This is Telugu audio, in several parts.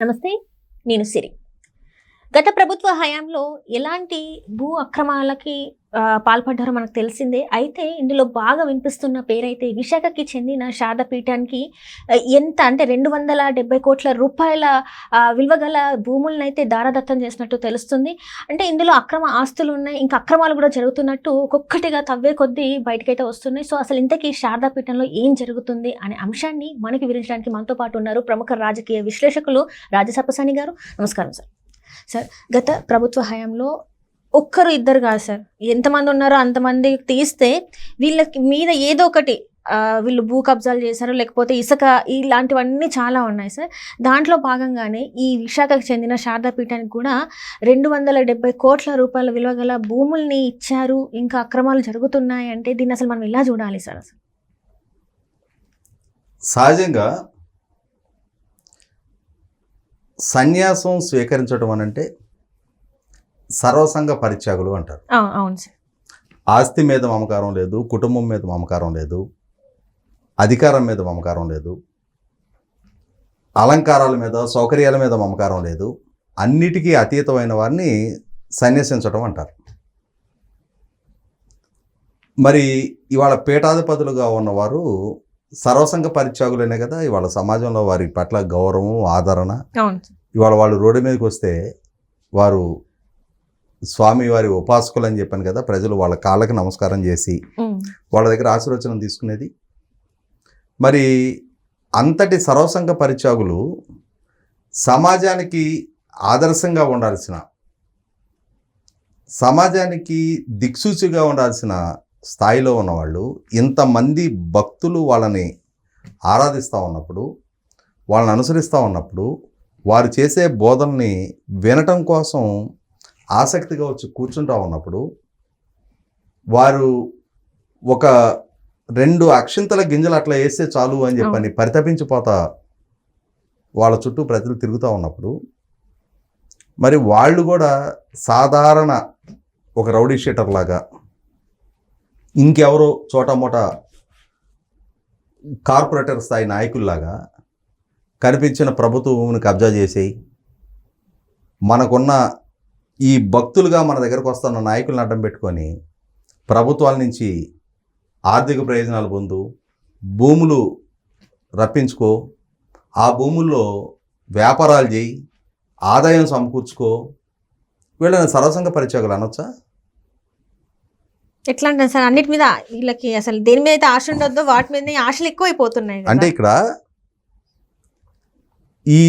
నమస్తే. నేను సిరి. గత ప్రభుత్వ హయాంలో ఎలాంటి భూ అక్రమాలకి పాల్పడ్డారో మనకు తెలిసిందే. అయితే ఇందులో బాగా వినిపిస్తున్న పేరైతే విశాఖకి చెందిన శారదా పీఠానికి ఎంత అంటే రూ. 270,00,00,000 విలువ గల భూములనైతే దారాదత్తం చేసినట్టు తెలుస్తుంది. అంటే ఇందులో అక్రమ ఆస్తులున్నాయి. ఇంకా అక్రమాలు కూడా జరుగుతున్నట్టు ఒక్కొక్కటిగా తవ్వే కొద్దీ బయటకైతే వస్తున్నాయి. సో అసలు ఇంతకీ శారదా పీఠంలో ఏం జరుగుతుంది అనే అంశాన్ని మనకి వివరించడానికి మనతో పాటు ఉన్నారు ప్రముఖ రాజకీయ విశ్లేషకులు రాజసప్పసాని గారు. నమస్కారం సార్. సార్, గత ప్రభుత్వ హయాంలో ఒక్కరు ఇద్దరు కాదు సార్, ఎంతమంది ఉన్నారో అంతమంది తీస్తే వీళ్ళకి మీద ఏదో ఒకటి వీళ్ళు భూ కబ్జాలు చేశారు, లేకపోతే ఇసుక, ఇలాంటివన్నీ చాలా ఉన్నాయి సార్. దాంట్లో భాగంగానే ఈ విశాఖకు చెందిన శారదా పీఠానికి కూడా రూ. 270,00,00,000 విలువ గల భూముల్ని ఇచ్చారు. ఇంకా అక్రమాలు జరుగుతున్నాయి అంటే దీన్ని అసలు మనం ఇలా చూడాలి సార్? అసలు సహజంగా సన్యాసం స్వీకరించడం అనంటే సర్వసంగ పరిత్యాగులు అంటారు. అవును సార్. ఆస్తి మీద మమకారం లేదు, కుటుంబం మీద మమకారం లేదు, అధికారం మీద మమకారం లేదు, అలంకారాల మీద సౌకర్యాల మీద మమకారం లేదు, అన్నిటికీ అతీతమైన వారిని సన్యసించడం అంటారు. మరి ఇవాళ పీఠాధిపతులుగా ఉన్నవారు సర్వసంగ పరిత్యాగులనే కదా ఇవాళ సమాజంలో వారి పట్ల గౌరవం, ఆదరణ. ఇవాళ వాళ్ళు రోడ్డు మీదకి వస్తే వారు స్వామి వారి ఉపాసకులు అని చెప్పాను కదా, ప్రజలు వాళ్ళ కాళ్ళకి నమస్కారం చేసి వాళ్ళ దగ్గర ఆశీర్వచనం తీసుకునేది. మరి అంతటి సర్వసంగ పరిత్యాగులు సమాజానికి ఆదర్శంగా ఉండాల్సిన, సమాజానికి దిక్సూచిగా ఉండాల్సిన స్థాయిలో ఉన్నవాళ్ళు, ఇంతమంది భక్తులు వాళ్ళని ఆరాధిస్తూ ఉన్నప్పుడు, వాళ్ళని అనుసరిస్తూ ఉన్నప్పుడు, వారు చేసే బోధనని వినటం కోసం ఆసక్తిగా వచ్చి కూర్చుంటూ ఉన్నప్పుడు, వారు ఒక 2 అక్షింతల గింజలు అట్లా వేస్తే చాలు అని చెప్పని పరితపించిపోతా వాళ్ళ చుట్టూ ప్రజలు తిరుగుతూ ఉన్నప్పుడు, మరి వాళ్ళు కూడా సాధారణ ఒక రౌడీ షీటర్ లాగా, ఇంకెవరో చోటమోట కార్పొరేటర్ స్థాయి నాయకుల్లాగా కనిపించిన ప్రభుత్వ భూమిని కబ్జా చేసేయి, మనకున్న ఈ భక్తులుగా మన దగ్గరకు వస్తున్న నాయకులను అడ్డం పెట్టుకొని ప్రభుత్వాల నుంచి ఆర్థిక ప్రయోజనాలు పొందు, భూములు రప్పించుకో, ఆ భూముల్లో వ్యాపారాలు చేయి, ఆదాయం సమకూర్చుకో, వీళ్ళని సర్వసంగ పరిత్యాగులు అనొచ్చా? ఎట్లా అంటారు సార్? అన్నిటి మీద వీళ్ళకి అసలు దేని మీద అయితే ఆశ ఉండొద్దో వాటి మీద ఆశలు ఎక్కువైపోతున్నాయి. అంటే ఇక్కడ ఈ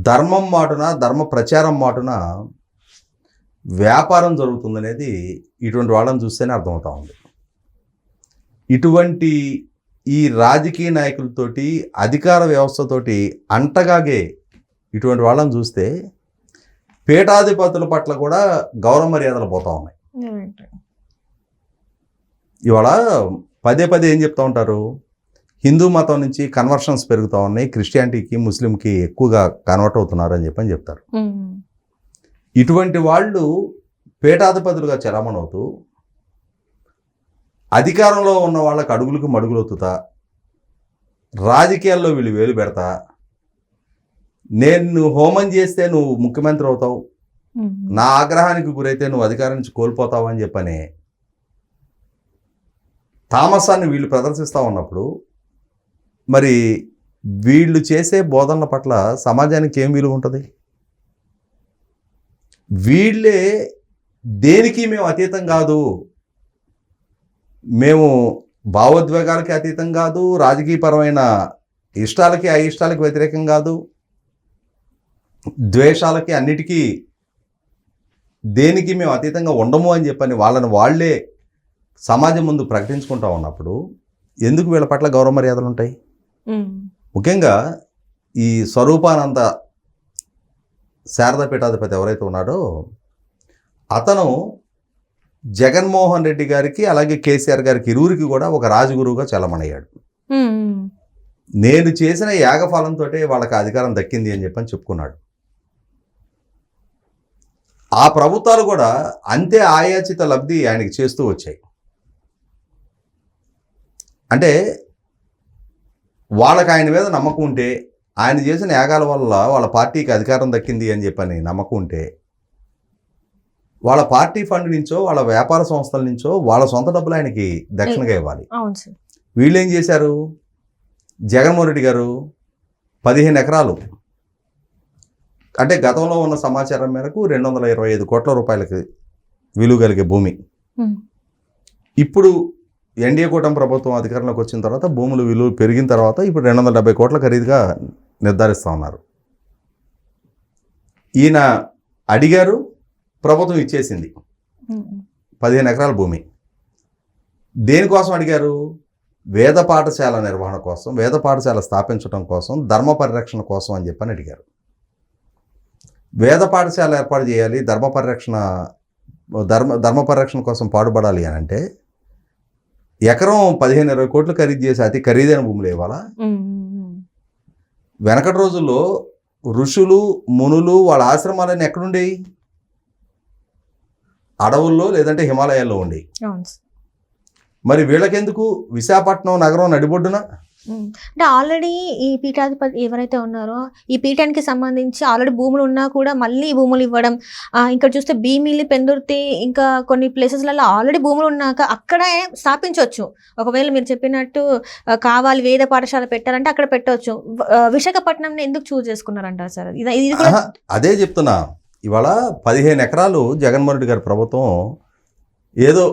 ధర్మం మాటున, ధర్మ ప్రచారం మాటున వ్యాపారం జరుగుతుందనేది ఇటువంటి వాళ్ళని చూస్తేనే అర్థమవుతా ఉంది. ఇటువంటి ఈ రాజకీయ నాయకులతోటి, అధికార వ్యవస్థతోటి అంటగాగే ఇటువంటి వాళ్ళని చూస్తే పీఠాధిపతుల పట్ల కూడా గౌరవ మర్యాదలు పోతూ ఉన్నాయి. ఇవాళ పదే ఏం చెప్తూ ఉంటారు, హిందూ మతం నుంచి కన్వర్షన్స్ పెరుగుతూ ఉన్నాయి, క్రిస్టియానిటీకి, ముస్లింకి ఎక్కువగా కన్వర్ట్ అవుతున్నారు అని చెప్తారు. ఇటువంటి వాళ్ళు పీఠాధిపతులుగా చలామణవుతూ అధికారంలో ఉన్న వాళ్ళకి అడుగులకు మడుగులొత్తుతా, రాజకీయాల్లో వీళ్ళు వేలు పెడతా, నేను హోమం చేస్తే నువ్వు ముఖ్యమంత్రి అవుతావు, నా ఆగ్రహానికి గురైతే నువ్వు అధికారం నుంచి కోల్పోతావు అని చెప్పని తామసాన్ని వీళ్ళు ప్రదర్శిస్తూ ఉన్నప్పుడు, మరి వీళ్ళు చేసే బోధనల పట్ల సమాజానికి ఏం విలువ ఉంటుంది? వీళ్ళే దేనికి మేము అతీతం కాదు, మేము భావోద్వేగాలకి అతీతం కాదు, రాజకీయపరమైన ఇష్టాలకి అయిష్టాలకి వ్యతిరేకం కాదు, ద్వేషాలకి అన్నిటికీ దేనికి మేము అతీతంగా ఉండము అని చెప్పని వాళ్ళని వాళ్ళే సమాజం ముందు ప్రకటించుకుంటూ ఉన్నప్పుడు ఎందుకు వీళ్ళ పట్ల గౌరవ మర్యాదలు ఉంటాయి? ముఖ్యంగా ఈ స్వరూపానంద శారదా పీఠాధిపతి ఎవరైతే ఉన్నాడో అతను జగన్మోహన్ రెడ్డి గారికి అలాగే కేసీఆర్ గారికి ఇరువురికి కూడా ఒక రాజగురువుగా చలమణయ్యాడు. నేను చేసిన యాగఫలంతో వాళ్ళకి అధికారం దక్కింది అని చెప్పని చెప్పుకున్నాడు. ఆ ప్రభుత్వాలు కూడా అంతే ఆయాచిత లబ్ధి ఆయనకి చేస్తూ వచ్చాయి. అంటే వాళ్ళకి ఆయన మీద నమ్మకం ఉంటే, ఆయన చేసిన యాగాల వల్ల వాళ్ళ పార్టీకి అధికారం దక్కింది అని చెప్పని నమ్మకం ఉంటే వాళ్ళ పార్టీ ఫండ్ నుంచో వాళ్ళ వ్యాపార సంస్థల నుంచో వాళ్ళ సొంత డబ్బులు ఆయనకి దక్షిణగా ఇవ్వాలి. అవును సార్. వీళ్ళు ఏం చేశారు, జగన్మోహన్ రెడ్డి గారు 15 ఎకరాలు అంటే గతంలో ఉన్న సమాచారం మేరకు 225 కోట్ల రూపాయలకి విలువ కలిగే భూమి, ఇప్పుడు ఎన్డీఏ కూటమి ప్రభుత్వం అధికారంలోకి వచ్చిన తర్వాత భూముల విలువ పెరిగిన తర్వాత ఇప్పుడు 270 కోట్ల ఖరీదుగా నిర్ధారిస్తూ ఉన్నారు. ఈయన అడిగారు, ప్రభుత్వం ఇచ్చేసింది 15 ఎకరాల భూమి. దేనికోసం అడిగారు, వేద పాఠశాల నిర్వహణ కోసం, వేద పాఠశాల స్థాపించడం కోసం, ధర్మ పరిరక్షణ కోసం అని చెప్పని అడిగారు. వేద పాఠశాల ఏర్పాటు చేయాలి, ధర్మ పరిరక్షణ కోసం పాటుపడాలి అని అంటే ఎకరం 15-20 కోట్లు ఖరీదు చేసి అతి ఖరీదైన భూములు ఇవ్వాలా? వెనకటి రోజుల్లో ఋషులు మునులు వాళ్ళ ఆశ్రమాలన్నీ ఎక్కడుండేవి? అడవుల్లో లేదంటే హిమాలయాల్లో ఉండేవి. మరి వీళ్ళకెందుకు విశాఖపట్నం నగరం నడిబొడ్డున? అంటే ఆల్రెడీ ఈ పీఠాధిపతి ఎవరైతే ఉన్నారో ఈ పీఠానికి సంబంధించి ఆల్రెడీ భూములు ఉన్నా కూడా మళ్ళీ భూములు ఇవ్వడం, ఇక్కడ చూస్తే భీమిలి, పెందుర్తి, ఇంకా కొన్ని ప్లేసెస్లలో ఆల్రెడీ భూములు ఉన్నాక అక్కడే స్థాపించవచ్చు. ఒకవేళ మీరు చెప్పినట్టు కావాలి వేద పాఠశాల పెట్టాలంటే అక్కడ పెట్టవచ్చు. విశాఖపట్నం ఎందుకు చూస్ చేసుకున్నారంటారు సార్? ఇది కూడా అదే చెప్తున్నా. ఇవాళ 15 ఎకరాలు జగన్మోహన్ రెడ్డి గారి ప్రభుత్వం ఏదో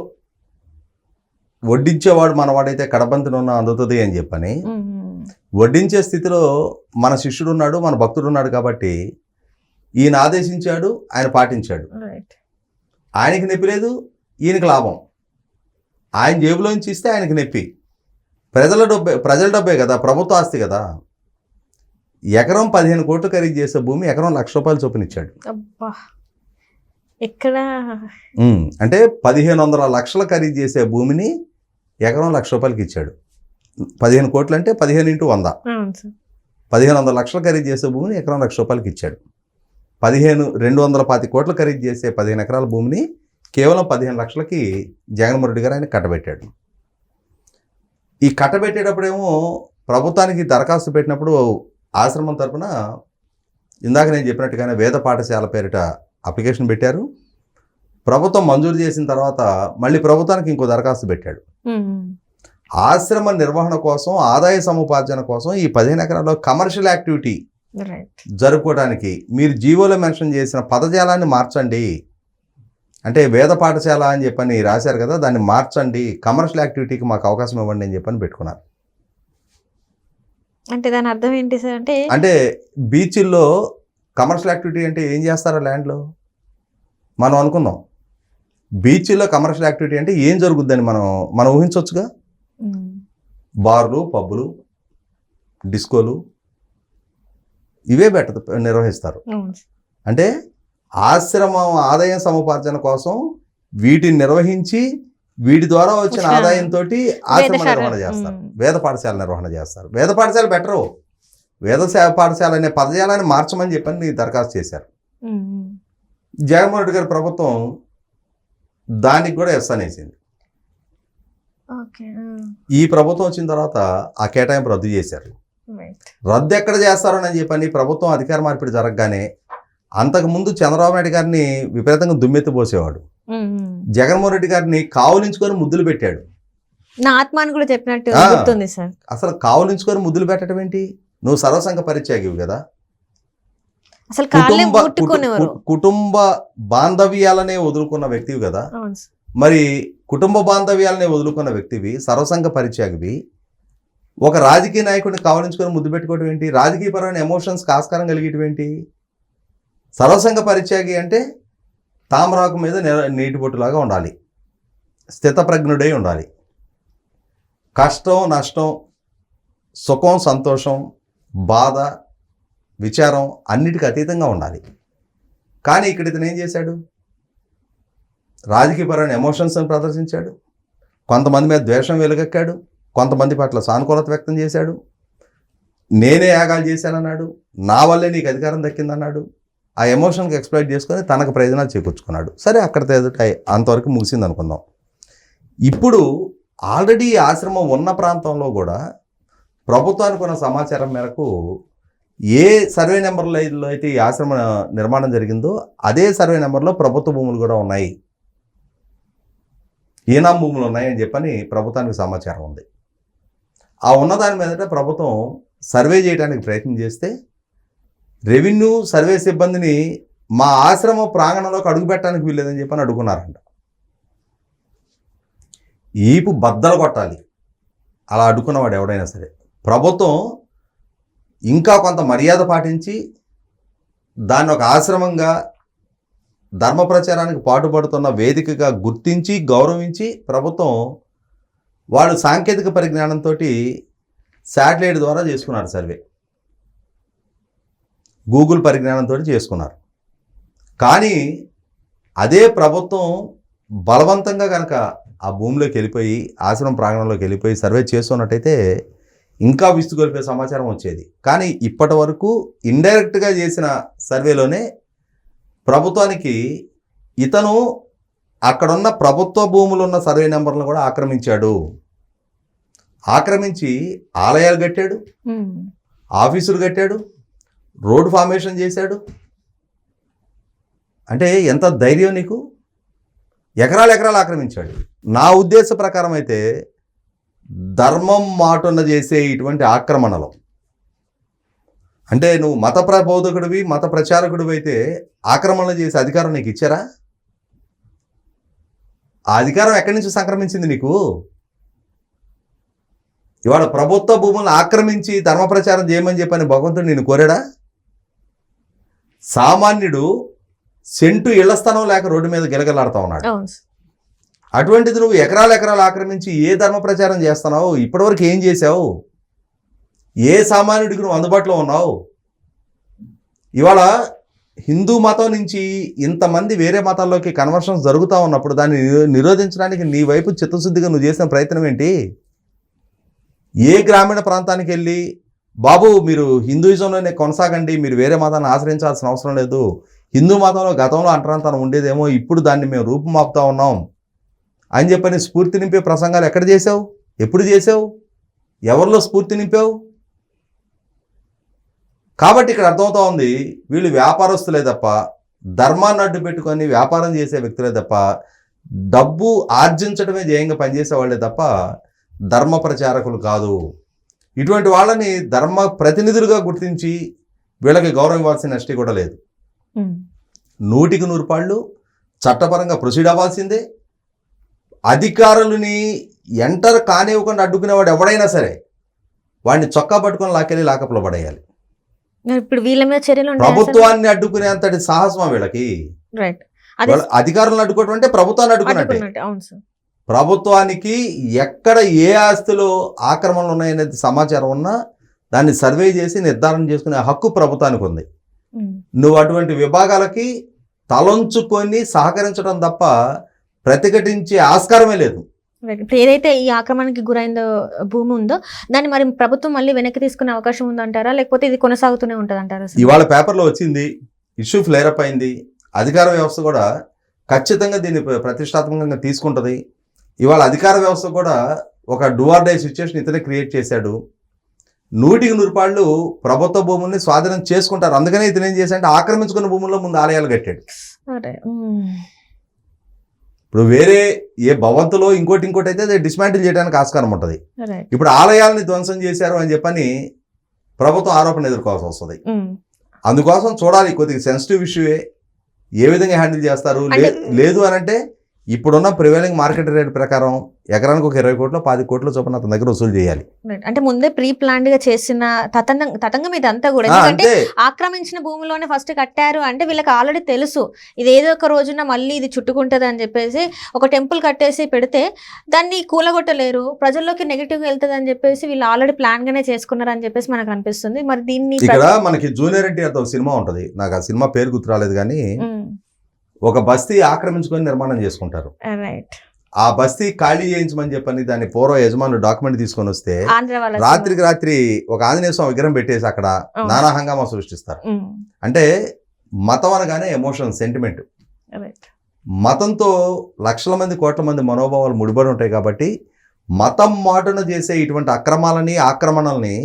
వడ్డించేవాడు మనవాడైతే కడబంతిన ఉన్న అందుతుంది అని చెప్పని వడ్డించే స్థితిలో మన శిష్యుడు ఉన్నాడు, మన భక్తుడు ఉన్నాడు కాబట్టి ఈయన ఆదేశించాడు, ఆయన పాటించాడు. ఆయనకి నొప్పి లేదు, ఈయనకి లాభం. ఆయన జేబులోంచి ఇస్తే ఆయనకి నొప్పి. ప్రజల డబ్బే కదా, ప్రభుత్వ ఆస్తి కదా. ఎకరం 15 కోట్లు ఖరీదు చేసే భూమి ఎకరం 1,00,000 రూపాయలు చొప్పున ఇచ్చాడు. అంటే 1,500 లక్షలు ఖరీదు చేసే భూమిని ఎకరం 1,00,000 రూపాయలకి ఇచ్చాడు. 15 కోట్లు అంటే 15 × 100, 1,500 లక్షలు ఖరీదు చేసే భూమిని ఎకరం 1,00,000 రూపాయలకి ఇచ్చాడు. 225 కోట్లు ఖరీదు చేసే 15 ఎకరాల భూమిని కేవలం 15 లక్షలకి జగన్మోహన్ రెడ్డి గారు ఆయన కట్టబెట్టాడు. ఈ కట్టబెట్టేటప్పుడేమో ప్రభుత్వానికి దరఖాస్తు పెట్టినప్పుడు ఆశ్రమం తరఫున ఇందాక నేను చెప్పినట్టుగానే వేద పాఠశాల పేరిట అప్లికేషన్ పెట్టారు. ప్రభుత్వం మంజూరు చేసిన తర్వాత మళ్ళీ ప్రభుత్వానికి ఇంకో దరఖాస్తు పెట్టాడు. ఆశ్రమ నిర్వహణ కోసం, ఆదాయ సముపార్జన కోసం ఈ 15 ఎకరాల్లో కమర్షియల్ యాక్టివిటీ జరుపుకోవడానికి మీరు జీవోలో మెన్షన్ చేసిన పదజాలాన్ని మార్చండి. అంటే వేద పాఠశాల అని చెప్పని రాశారు కదా, దాన్ని మార్చండి, కమర్షియల్ యాక్టివిటీకి మాకు అవకాశం ఇవ్వండి అని చెప్పని పెట్టుకున్నారు. అంటే దాని అర్థం ఏంటి సార్? అంటే బీచ్ల్లో కమర్షియల్ యాక్టివిటీ అంటే ఏం చేస్తారో ల్యాండ్లో మనం అనుకుందాం. బీచ్లో కమర్షియల్ యాక్టివిటీ అంటే ఏం జరుగుద్దని మనం ఊహించవచ్చుగా. బార్లు, పబ్బులు, డిస్కోలు ఇవే నిర్వహిస్తారు. అంటే ఆశ్రమం ఆదాయం సముపార్జన కోసం వీటిని నిర్వహించి వీటి ద్వారా వచ్చిన ఆదాయంతో ఆశ్రమ నిర్వహణ చేస్తారు, వేద పాఠశాల నిర్వహణ చేస్తారు. వేద పాఠశాల బెటరు, వేద పాఠశాల అనే పదజాలాన్ని మార్చమని చెప్పని దరఖాస్తు చేశారు. జగన్మోహన్ రెడ్డి గారి ప్రభుత్వం దానికి కూడా ఎస్ అనేసింది. ఈ ప్రభుత్వం వచ్చిన తర్వాత ఆ కేటాయింపు రద్దు చేశారు. రద్దు ఎక్కడ చేస్తారోనని చెప్పని ప్రభుత్వం అధికార మార్పిడి జరగగానే అంతకుముందు చంద్రబాబు నాయుడు గారిని విపరీతంగా దుమ్మెత్తిపోసేవాడు. జగన్మోహన్ రెడ్డి గారిని కావులించుకొని ముద్దులు పెట్టాడు. నా ఆత్మాన్ని కూడా చెప్పినట్టు గుర్తుంది సార్. అసలు కావులించుకొని ముద్దులు పెట్టడం ఏంటి? నువ్వు సర్వసంఘ పరిత్యాగివి కదా, అసలు కుటుంబ బాంధవ్యాలనే వదులుకున్న వ్యక్తివి కదా. మరి కుటుంబ బాంధవ్యాలనే వదులుకున్న వ్యక్తివి, సర్వసంఘ పరిత్యాగివి, ఒక రాజకీయ నాయకుడిని కావలించుకొని ముద్దు పెట్టుకోవడం ఏంటి? రాజకీయపరమైన ఎమోషన్స్కి ఆస్కారం కలిగేటం ఏంటి? సర్వసంఘ పరిత్యాగి అంటే తామరాకు మీద నీటి బొట్టులాగా ఉండాలి, స్థితప్రజ్ఞుడై ఉండాలి, కష్టం నష్టం, సుఖం సంతోషం, బాధ విచారం అన్నిటికీ అతీతంగా ఉండాలి. కానీ ఇక్కడ ఇతను ఏం చేశాడు? రాజకీయపరమైన ఎమోషన్స్ని ప్రదర్శించాడు, కొంతమంది మీద ద్వేషం వెలుగెక్కాడు, కొంతమంది పట్ల సానుకూలత వ్యక్తం చేశాడు, నేనే యాగాలు చేశానన్నాడు, నా వల్లే నీకు అధికారం దక్కిందన్నాడు. ఆ ఎమోషన్కి ఎక్స్ప్లాయిట్ చేసుకొని తనకు ప్రయోజనాలు చేకూర్చుకున్నాడు. సరే, అక్కడితో అంతవరకు ముగిసింది అనుకుందాం. ఇప్పుడు ఆల్రెడీ ఆశ్రమం ఉన్న ప్రాంతంలో కూడా ప్రభుత్వానికి ఉన్న సమాచారం మేరకు ఏ సర్వే నెంబర్లో అయితే ఈ ఆశ్రమ నిర్మాణం జరిగిందో అదే సర్వే నెంబర్లో ప్రభుత్వ భూములు కూడా ఉన్నాయి, ఈనాం భూములు ఉన్నాయని చెప్పని ప్రభుత్వానికి సమాచారం ఉంది. ఆ ఉన్నదాని మీదట ప్రభుత్వం సర్వే చేయడానికి ప్రయత్నం చేస్తే రెవెన్యూ సర్వే సిబ్బందిని మా ఆశ్రమ ప్రాంగణంలోకి అడుగుపెట్టడానికి వీల్లేదని చెప్పని అడుగున్నారంట. ఈపు బద్దలు కొట్టాలి అలా అడ్డుకున్నవాడు ఎవడైనా సరే. ప్రభుత్వం ఇంకా కొంత మర్యాద పాటించి దాన్ని ఒక ఆశ్రమంగా ధర్మ ప్రచారానికి పాటుపడుతున్న వేదికగా గుర్తించి గౌరవించి ప్రభుత్వం వాళ్ళు సాంకేతిక పరిజ్ఞానంతో శాటిలైట్ ద్వారా చేసుకున్నారు సర్వే, గూగుల్ పరిజ్ఞానంతో చేసుకున్నారు. కానీ అదే ప్రభుత్వం బలవంతంగా కనుక ఆ భూమిలోకి వెళ్ళిపోయి ఆశ్రమం ప్రాంగణంలోకి వెళ్ళిపోయి సర్వే చేస్తున్నట్టయితే ఇంకా విస్తుగొలిపే సమాచారం వచ్చేది. కానీ ఇప్పటి వరకు ఇండైరెక్ట్గా చేసిన సర్వేలోనే ప్రభుత్వానికి ఇతను అక్కడున్న ప్రభుత్వ భూములు ఉన్న సర్వే నెంబర్లను కూడా ఆక్రమించి ఆలయాలు కట్టాడు, ఆఫీసులు కట్టాడు, రోడ్డు ఫార్మేషన్ చేశాడు. అంటే ఎంత ధైర్యం నీకు! ఎకరాలు ఆక్రమించాడు. నా ఉద్దేశ ప్రకారం అయితే ధర్మం మాటున చేసే ఇటువంటి ఆక్రమణలు, అంటే నువ్వు మత ప్రబోధకుడివి, మత ప్రచారకుడివి అయితే ఆక్రమణలు చేసే అధికారం నీకు ఇచ్చారా? ఆ అధికారం ఎక్కడి నుంచి సంక్రమించింది నీకు? ఇవాళ ప్రభుత్వ భూములను ఆక్రమించి ధర్మ ప్రచారం చేయమని చెప్పని భగవంతుడు నేను కోరాడా? సామాన్యుడు సెంటు ఇళ్ల స్థలం లేక రోడ్డు మీద గిలగలాడుతూ ఉన్నాడు. అటువంటిది నువ్వు ఎకరాలు ఆక్రమించి ఏ ధర్మ ప్రచారం చేస్తున్నావు? ఇప్పటివరకు ఏం చేశావు? ఏ సామాన్యుడికి నువ్వు అందుబాటులో ఉన్నావు? ఇవాళ హిందూ మతం నుంచి ఇంతమంది వేరే మతాల్లోకి కన్వర్షన్స్ జరుగుతూ ఉన్నప్పుడు దాన్ని నిరోధించడానికి నీ వైపు చిత్తశుద్ధిగా నువ్వు చేసిన ప్రయత్నం ఏంటి? ఏ గ్రామీణ ప్రాంతానికి వెళ్ళి బాబు మీరు హిందూయిజంలోనే కొనసాగండి, మీరు వేరే మతాన్ని ఆశ్రయించాల్సిన అవసరం లేదు, హిందూ మతంలో గతంలో అంటరాంతరం ఉండేదేమో, ఇప్పుడు దాన్ని మేము రూపుమాపుతా ఉన్నాం అని చెప్పని స్ఫూర్తి నింపే ప్రసంగాలు ఎక్కడ చేసావు? ఎప్పుడు చేసావు? ఎవరిలో స్ఫూర్తి నింపావు? కాబట్టి ఇక్కడ అర్థమవుతా ఉంది, వీళ్ళు వ్యాపారస్తులే తప్ప, ధర్మాన్ని అడ్డు పెట్టుకొని వ్యాపారం చేసే వ్యక్తులే తప్ప, డబ్బు ఆర్జించడమే ధ్యేయంగా పనిచేసే వాళ్ళే తప్ప ధర్మ ప్రచారకులు కాదు. ఇటువంటి వాళ్ళని ధర్మ ప్రతినిధులుగా గుర్తించి వీళ్ళకి గౌరవం ఇవ్వాల్సిన నష్టం కూడా లేదు. 100కి 100 పాళ్ళు చట్టపరంగా ప్రొసీడ్ అవ్వాల్సిందే. అధికారులని ఎంటర్ కానివ్వకుండా అడ్డుకునేవాడు ఎవడైనా సరే వాడిని చొక్కా పట్టుకొని లాకెళ్ళి లాకప్లో పడేయాలి. ఇప్పుడు వీళ్ళ మీద చర్యలు ప్రభుత్వాన్ని అడ్డుకునే అంతటి సాహసం వీళ్ళకి. అధికారులను అడ్డుకోవడం అంటే ప్రభుత్వాన్ని అడ్డుకున్నట్టే. ప్రభుత్వానికి ఎక్కడ ఏ ఆస్తిలో ఆక్రమణలు ఉన్నాయనేది సమాచారం ఉన్నా దాన్ని సర్వే చేసి నిర్ధారణ చేసుకునే హక్కు ప్రభుత్వానికి ఉంది. నువ్వు అటువంటి విభాగాలకి తలొంచుకొని సహకరించడం తప్ప ప్రతిఘటించే ఆస్కారమే లేదు. ఏదైతే ఈ ఆక్రమణకి గురైన భూమి ఉందో దాన్ని మరి ప్రభుత్వం మళ్ళీ వెనక్కి తీసుకునే అవకాశం ఉందంటారా, లేకపోతే ఇది కొనసాగుతూనే ఉంటుంది అంటారా? ఇవాళ పేపర్లో వచ్చింది, ఇష్యూ ఫ్లేరప్ అయింది. అధికార వ్యవస్థ కూడా ఖచ్చితంగా దీన్ని ప్రతిష్టాత్మకంగా తీసుకుంటుంది. ఇవాళ అధికార వ్యవస్థ కూడా ఒక డూ ఆర్ డై సిచ్యువేషన్ ఇతనే క్రియేట్ చేశాడు. 100కి 100 పాళ్ళు ప్రభుత్వ భూముల్ని స్వాధీనం చేసుకుంటారు. అందుకనే ఇతను ఏం చేశాడంటే ఆక్రమించుకున్న భూముల్లో ముందు ఆలయాలు కట్టాడు. ఇప్పుడు వేరే ఏ భవంతులో ఇంకోటి అయితే అది డిస్మాంటిల్ చేయడానికి ఆస్కారం ఉంటుంది. ఇప్పుడు ఆలయాలని ధ్వంసం చేశారు అని చెప్పని ప్రభుత్వం ఆరోపణ ఎదుర్కోవాల్సి వస్తుంది. అందుకోసం చూడాలి, కొద్దిగా సెన్సిటివ్ ఇష్యూయే, ఏ విధంగా హ్యాండిల్ చేస్తారు. లేదు అని అంటే ఇప్పుడున్న ప్రివైలింగ్ మార్కెట్ రేట్ ప్రకారం ఎకరానికి ఒక 20 కోట్లు 10 కోట్ల చొప్పున అతని దగ్గర వసూలు చేయాలి. అంటే ముందే ప్రీ ప్లాన్డ్ గా చేసిన తతంగం ఇదంతా కూడా. ఎందుకంటే ఆక్రమించిన భూమిలోనే ఫస్ట్ కట్టారు అంటే వీళ్ళకి ఆల్రెడీ తెలుసు ఇది ఏదో ఒక రోజున మళ్ళీ ఇది చుట్టుకుంటది అని చెప్పేసి ఒక టెంపుల్ కట్టేసి పెడితే దాన్ని కూలగొట్టలేరు, ప్రజల్లోకి నెగిటివ్ గా వెళ్తుంది అని చెప్పేసి వీళ్ళు ఆల్రెడీ ప్లాన్ గానే చేసుకున్నారు అని చెప్పేసి మనకు అనిపిస్తుంది. మరి దీన్ని ఇక్కడ మనకి జూనియర్ ఎన్టీఆర్ తో సినిమా ఉంటది, నాకు ఆ సినిమా పేరు గుర్తు రాలేదు కానీ ఒక బస్తీ ఆక్రమించుకొని నిర్మాణం చేసుకుంటారు. ఆ బస్తీ ఖాళీ చేయించమని చెప్పని దాని పూర్వ యజమానులు డాక్యుమెంట్ తీసుకొని వస్తే రాత్రికి రాత్రి ఒక ఆంజనేయ స్వామి విగ్రహం పెట్టేసి అక్కడ నానా హంగామా సృష్టిస్తారు. అంటే మతం అనగానే ఎమోషన్, సెంటిమెంట్. మతంతో లక్షల మంది కోట్ల మంది మనోభావాలు ముడిపడి ఉంటాయి. కాబట్టి మతం మాటున చేసే ఇటువంటి అక్రమాలని ఆక్రమణల్ని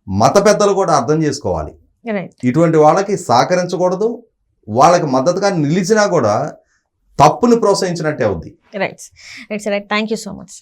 మత పెద్దలు కూడా అర్థం చేసుకోవాలి. రైట్ ఇటువంటి వాళ్ళకి సహకరించకూడదు, వాళ్ళకి మద్దతుగా నిలిచినా కూడా తప్పుని ప్రోత్సహించినట్టే అవుద్ది. Right right sir right thank you so much.